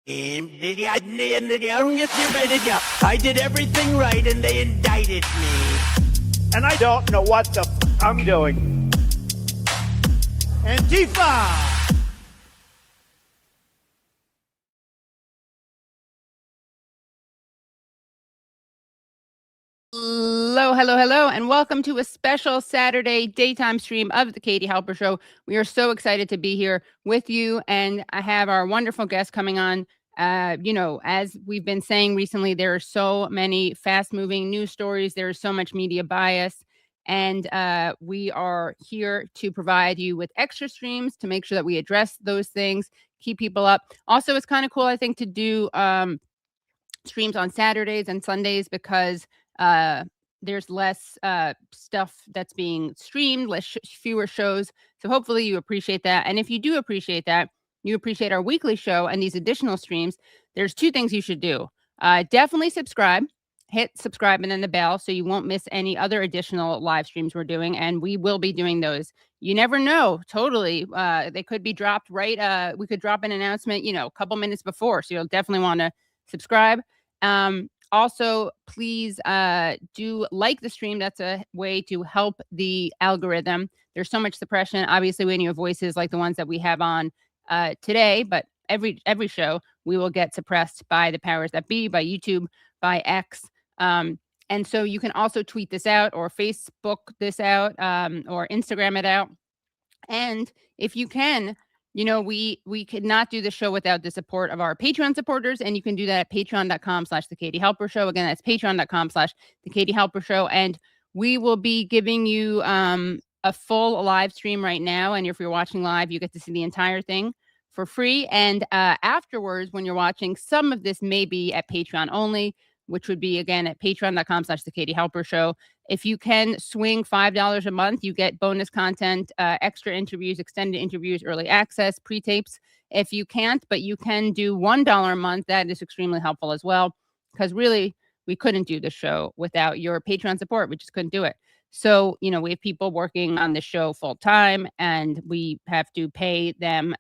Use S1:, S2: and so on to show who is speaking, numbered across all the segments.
S1: I did everything right and they indicted me.
S2: And I don't know what the I'm doing.
S1: Antifa!
S3: Hello, and welcome to a special Saturday daytime stream of the Katie Halper Show. We are so excited to be here with you, and I have our wonderful guest coming on. As we've been saying recently, there are so many fast-moving news stories. There is so much media bias, and we are here to provide you with extra streams to make sure that we address those things, keep people up. Also, it's kind of cool, I think, to do streams on Saturdays and Sundays because there's less stuff that's being streamed, fewer shows. So hopefully you appreciate that. And if you do appreciate that, you appreciate our weekly show and these additional streams, there's two things you should do. Definitely subscribe. Hit subscribe and then the bell so you won't miss any other additional live streams we're doing. And we will be doing those. You never know. Totally. They could be dropped right. We could drop an announcement, a couple minutes before. So you'll definitely want to subscribe. Also, please do like the stream. That's a way to help the algorithm. There's so much suppression. Obviously, when you have voices like the ones that we have on today, but every show, we will get suppressed by the powers that be, by YouTube, by X. And so you can also tweet this out or Facebook this out or Instagram it out. And if you can, we could not do the show without the support of our Patreon supporters, and you can do that at patreon.com/The Katie Halper Show. Again, that's patreon.com/The Katie Halper Show. And we will be giving you a full live stream right now. And if you're watching live, you get to see the entire thing for free. And afterwards, when you're watching, some of this may be at Patreon only, which would be, again, at patreon.com/The Katie Halper Show. If you can swing $5 a month, you get bonus content, extra interviews, extended interviews, early access, pre-tapes. If you can't, but you can do $1 a month, that is extremely helpful as well, because really, we couldn't do the show without your Patreon support. We just couldn't do it. So, we have people working on the show full time, and we have to pay them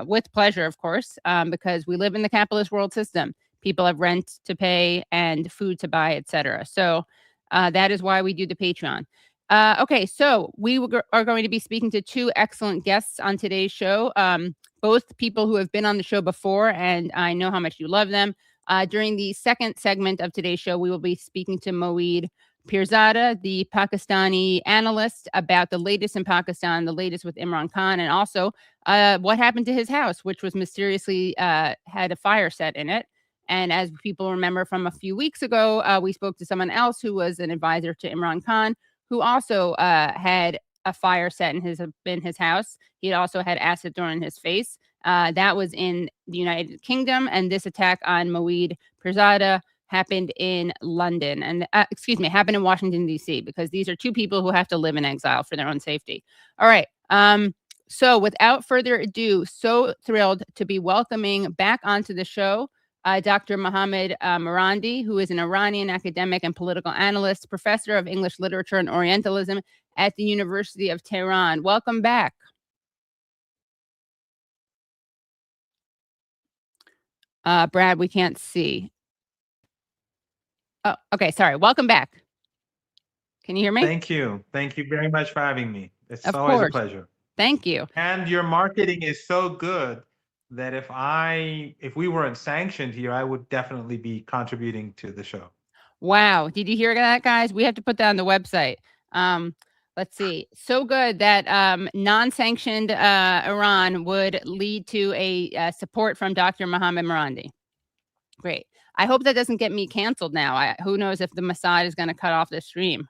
S3: with pleasure, of course, because we live in the capitalist world system. People have rent to pay and food to buy, etc. So that is why we do the Patreon. Okay, so we are going to be speaking to two excellent guests on today's show, both people who have been on the show before, and I know how much you love them. During the second segment of today's show, we will be speaking to Moeed Pirzada, the Pakistani analyst, about the latest in Pakistan, the latest with Imran Khan, and also what happened to his house, which was mysteriously had a fire set in it. And as people remember from a few weeks ago, we spoke to someone else who was an advisor to Imran Khan, who also had a fire set in his house. He also had acid thrown in his face. That was in the United Kingdom. And this attack on Moeed Pirzada happened in London and happened in Washington, D.C., because these are two people who have to live in exile for their own safety. All right. So without further ado, so thrilled to be welcoming back onto the show Dr. Mohammad Marandi, who is an Iranian academic and political analyst, professor of English Literature and Orientalism at the University of Tehran. Welcome back. Brad, we can't see. Oh, okay, sorry. Welcome back. Can you hear me?
S4: Thank you. Thank you very much for having me. It's
S3: Of
S4: always
S3: course.
S4: a pleasure.
S3: Thank you.
S4: And your marketing is so good that if we weren't sanctioned here, I would definitely be contributing to the show.
S3: Wow. Did you hear that, guys? We have to put that on the website. Let's see. So good that non-sanctioned Iran would lead to a support from Dr. Mohammad Marandi. Great. I hope that doesn't get me canceled now. Who knows if the Mossad is going to cut off the stream.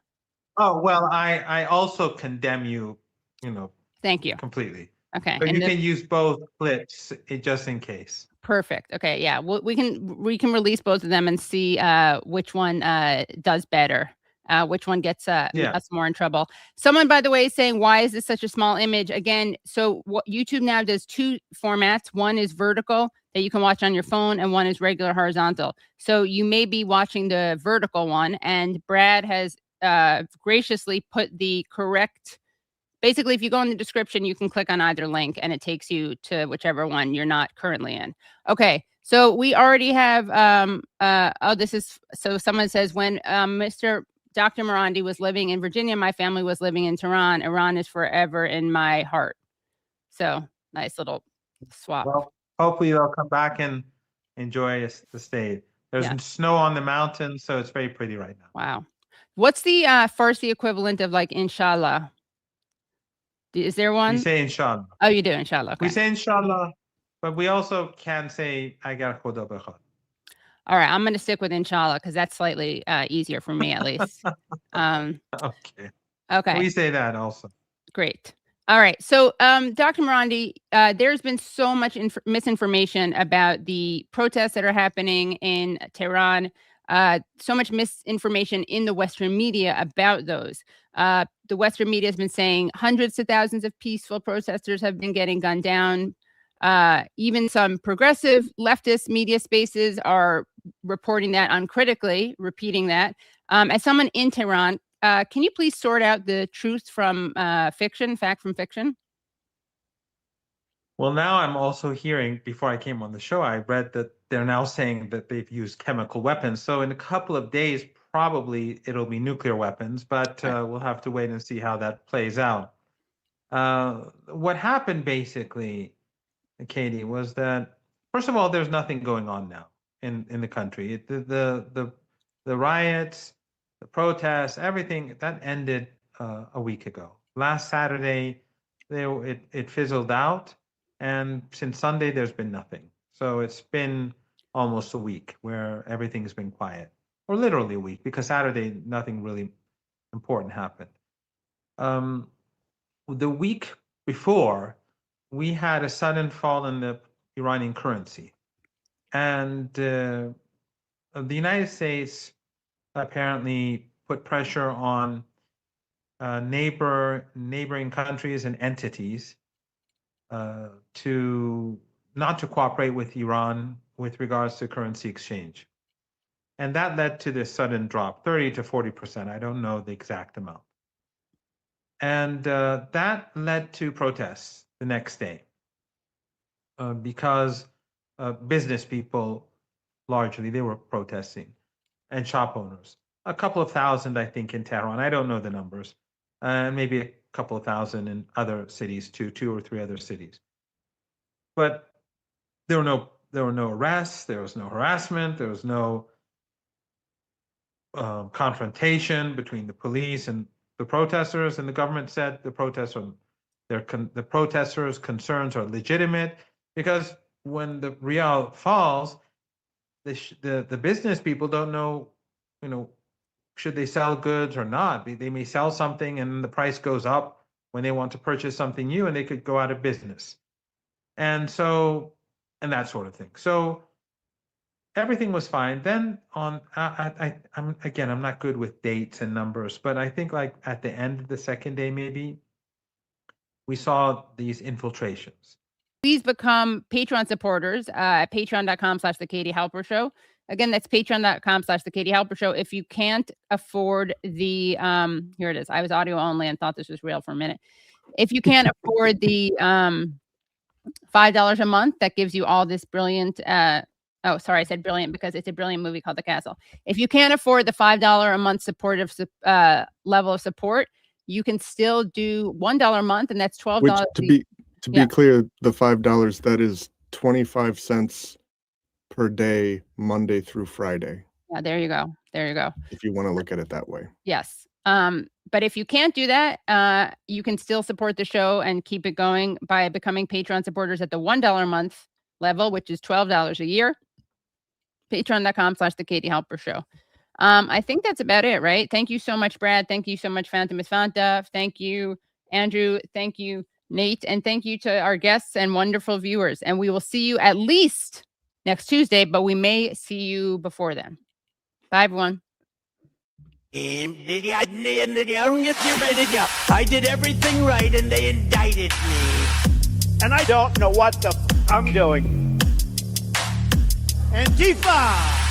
S4: Oh, well, I also condemn you,
S3: Thank you.
S4: completely.
S3: Okay.
S4: But you can use both clips just in case.
S3: Perfect. Okay. Yeah. Well, we can release both of them and see which one does better. Which one gets us more in trouble. Someone, by the way, is saying, why is this such a small image? Again, so what YouTube now does two formats. One is vertical that you can watch on your phone, and one is regular horizontal. So you may be watching the vertical one, and Brad has graciously put the correct Basically, if you go in the description, you can click on either link and it takes you to whichever one you're not currently in. Okay, so we already have, so someone says, when Mr. Dr. Marandi was living in Virginia, my family was living in Tehran. Iran is forever in my heart. So nice little swap.
S4: Well, hopefully they'll come back and enjoy the state. There's snow on the mountains, so it's very pretty right now.
S3: Wow. What's the Farsi equivalent of like inshallah? Is there one?
S4: We say inshallah.
S3: Oh, you do, inshallah. Okay.
S4: We say inshallah, but we also can say agar khuda bekhad.
S3: All right, I'm going to stick with inshallah because that's slightly easier for me, at least.
S4: Okay. We say that also.
S3: Great. All right. So, Dr. Marandi, there's been so much misinformation about the protests that are happening in Tehran. So much misinformation in the Western media about those. The Western media has been saying hundreds of thousands of peaceful protesters have been getting gunned down. Even some progressive leftist media spaces are reporting that uncritically, repeating that. As someone in Tehran, can you please sort out the truth from fiction, fact from fiction?
S4: Well, now I'm also hearing, before I came on the show, I read that they're now saying that they've used chemical weapons. So in a couple of days, probably it'll be nuclear weapons, but we'll have to wait and see how that plays out. What happened basically, Katie, was that, first of all, there's nothing going on now in the country. The riots, the protests, everything, that ended a week ago. Last Saturday, it fizzled out. And since Sunday, there's been nothing. So it's been almost a week where everything's been quiet, or literally a week, because Saturday, nothing really important happened. The week before, we had a sudden fall in the Iranian currency. And the United States apparently put pressure on neighboring countries and entities to not to cooperate with Iran with regards to currency exchange. And that led to this sudden drop, 30 to 40%. I don't know the exact amount. And that led to protests the next day because business people, largely, they were protesting, and shop owners. A couple of thousand, I think, in Tehran. I don't know the numbers. And maybe a couple of thousand in other cities too, 2 or 3 other cities. But there were no arrests, there was no harassment, there was no confrontation between the police and the protesters, and the government said the protesters' concerns are legitimate, because when the rial falls, the business people don't know, should they sell goods or not. They may sell something and the price goes up when they want to purchase something new, and they could go out of business. And that sort of thing. So everything was fine. Then I'm not good with dates and numbers, but I think like at the end of the second day, maybe, we saw these infiltrations.
S3: Please become Patreon supporters at patreon.com/The Katie Halper Show. Again, that's patreon.com/The Katie Halper Show. If you can't afford the, here it is. I was audio only and thought this was real for a minute. If you can't afford the $5 a month, that gives you all this brilliant, oh, sorry, I said brilliant because it's a brilliant movie called The Castle. If you can't afford the $5 a month supportive level of support, you can still do $1 a month, and that's $12.
S5: To be clear, the $5, that is 25 cents per day, Monday through Friday.
S3: Yeah, there you go. There you go.
S5: If you want to look at it that way.
S3: Yes. But if you can't do that, you can still support the show and keep it going by becoming Patreon supporters at the $1 a month level, which is $12 a year. Patreon.com/The Katie Halper Show. I think that's about it, right? Thank you so much, Brad. Thank you so much, Fanta Miss Fanta. Thank you, Andrew. Thank you, Nate. And thank you to our guests and wonderful viewers. And we will see you at least next Tuesday, but we may see you before then. Bye, everyone.
S1: I did everything right and they indicted me.
S2: And I don't know what the I'm doing.
S1: Antifa!